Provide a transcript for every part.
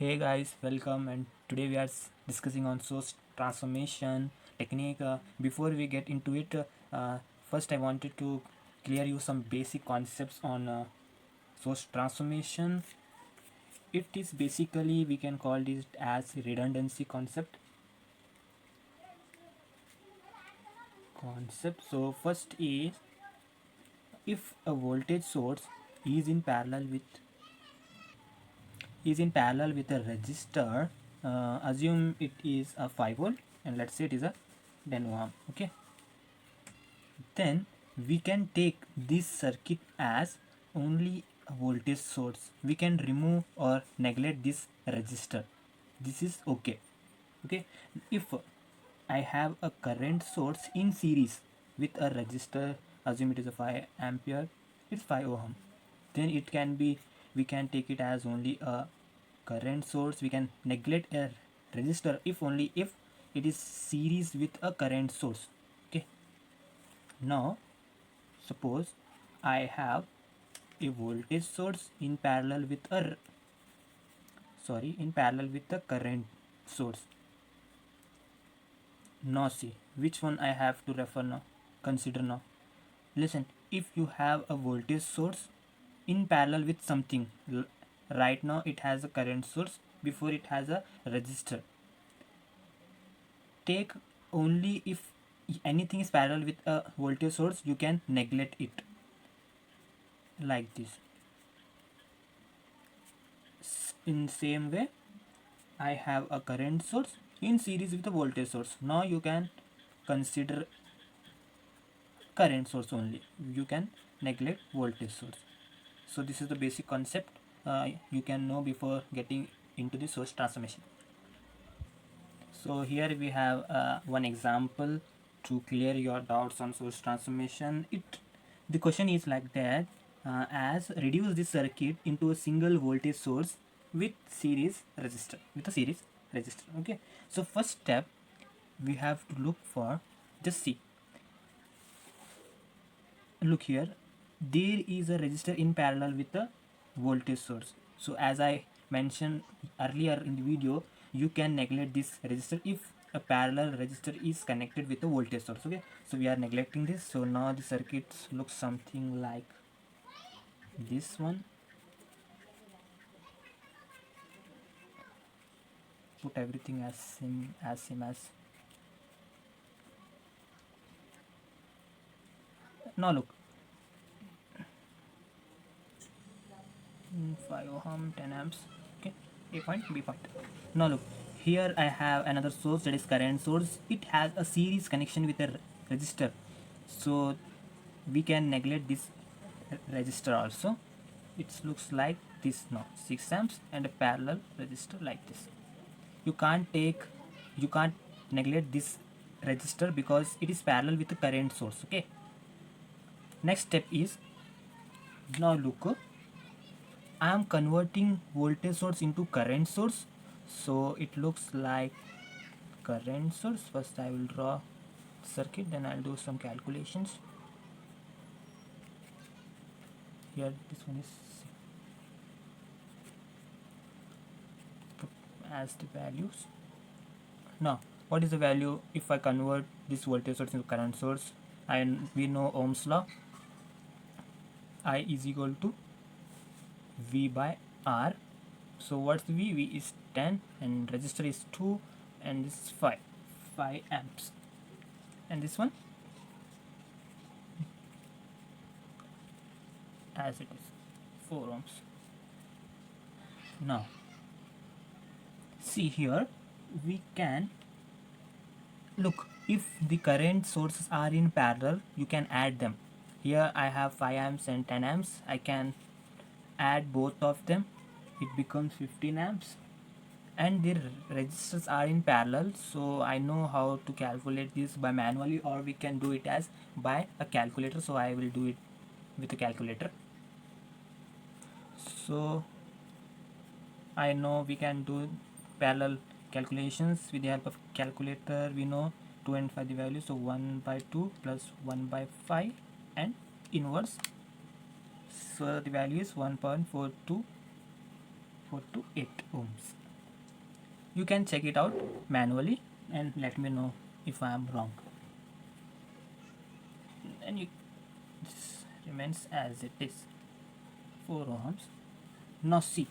Hey guys, welcome, and today we are discussing on source transformation technique. Before we get into it, first I wanted to clear you some basic concepts on source transformation. It is basically, we can call this as redundancy concept. So first is, if a voltage source is in parallel with a resistor, assume it is a 5 volt, and let's say it is a 10 ohm. Okay, then we can take this circuit as only a voltage source. We can remove or neglect this resistor. This is okay. If I have a current source in series with a resistor, assume it is a 5 ampere, it's 5 ohm, then it can be, we can take it as only a current source. We can neglect a resistor if only if it is series with a current source. Okay, now suppose I have a voltage source in parallel with a current source. Now see which one I have to refer now. Consider now. Listen, if you have a voltage source in parallel with something, right now it has a current source, before it has a resistor. Take only if anything is parallel with a voltage source, you can neglect it like this. In same way, I have a current source in series with a voltage source. Now you can consider current source only. You can neglect voltage source. So this is the basic concept you can know before getting into the source transformation. So here we have one example to clear your doubts on source transformation. The question is like that, as reduce this circuit into a single voltage source with a series resistor. Okay, so first step we have to look for, just see, look here, there is a resistor in parallel with the voltage source. So as I mentioned earlier in the video, you can neglect this resistor if a parallel resistor is connected with the voltage source. Okay, so we are neglecting this. So now the circuit looks something like this one. Put everything as same as now. Look, 5 ohm, 10 amps. Okay, A point, B point. Now look, here I have another source, that is current source. It has a series connection with a resistor, so we can neglect this resistor also. It looks like this now, 6 amps and a parallel resistor like this. You can't neglect this resistor because it is parallel with the current source. Okay, next step is, now look, I am converting voltage source into current source. So it looks like current source. First I will draw circuit, then I'll do some calculations. Here this one is put as the values. Now what is the value if I convert this voltage source into current source? And we know Ohm's law, I is equal to V by R. So what's V? V is 10 and resistor is 2 and this is 5 amps, and this one as it is 4 ohms. Now see here, we can look, if the current sources are in parallel, you can add them. Here I have 5 amps and 10 amps. I can add both of them, it becomes 15 amps, and the resistors are in parallel. So I know how to calculate this by manually, or we can do it as by a calculator. So I will do it with a calculator. So I know we can do parallel calculations with the help of calculator. We know 2 and 5 the value, so 1 by 2 plus 1 by 5 and inverse. So the value is 1.4248 ohms. You can check it out manually and let me know if I am wrong. And this remains as it is, 4 ohms. Now see,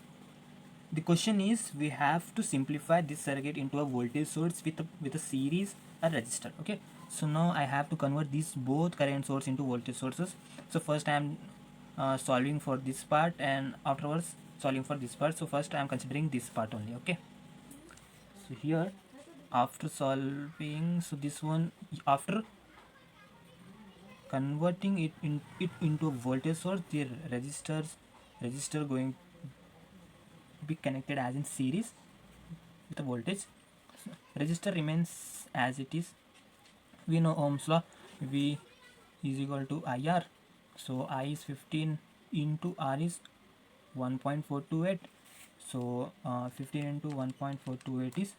the question is we have to simplify this circuit into a voltage source with a series a resistor. Okay, so now I have to convert these both current source into voltage sources. So first I am solving for this part and afterwards solving for this part. So first I am considering this part only. Okay, so here after solving, so this one, after converting it into a voltage source, the resistor going to be connected as in series with a voltage. Resistor remains as it is. We know Ohm's law, V is equal to IR. So I is 15 into R is 1.428. So 15 into 1.428 is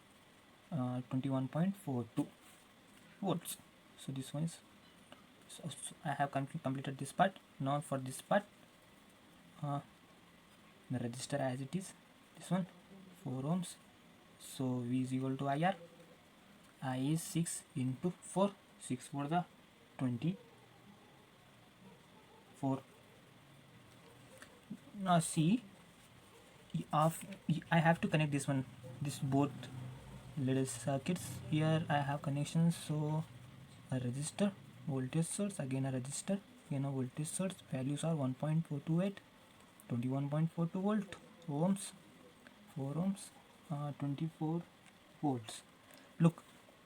21.42 volts. So this one is, so I have completed this part. Now for this part, the resistor as it is, this one 4 ohms. So V is equal to IR. I is 6 into 4, 6 for the 24. Now see, I have to connect this one, this both little circuits. Here I have connections, so a resistor, voltage source, again a resistor, again a voltage source. Values are 1.428, 21.42 volt, ohms, 4 ohms, 24 volts. Look,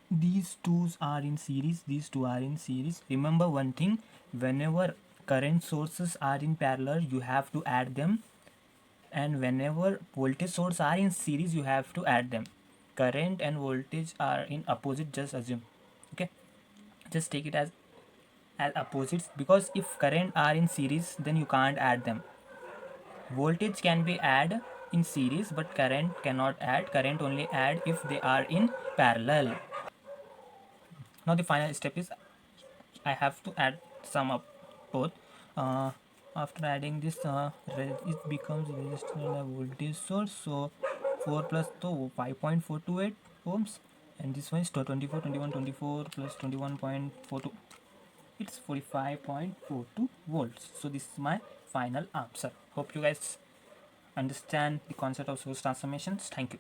these two are in series, these two are in series. Remember one thing, whenever current sources are in parallel, you have to add them, and whenever voltage sources are in series, you have to add them. Current and voltage are in opposite, just assume. Okay, just take it as opposites, because if current are in series, then you can't add them. Voltage can be add in series, but current cannot add. Current only add if they are in parallel. Now the final step is I have to add sum up both. After adding this, it becomes resistor and a voltage source. So 4 plus 2, 5.428 ohms, and this one is 24, 21, 24 plus 21.42. It's 45.42 volts. So this is my final answer. Hope you guys understand the concept of source transformations. Thank you.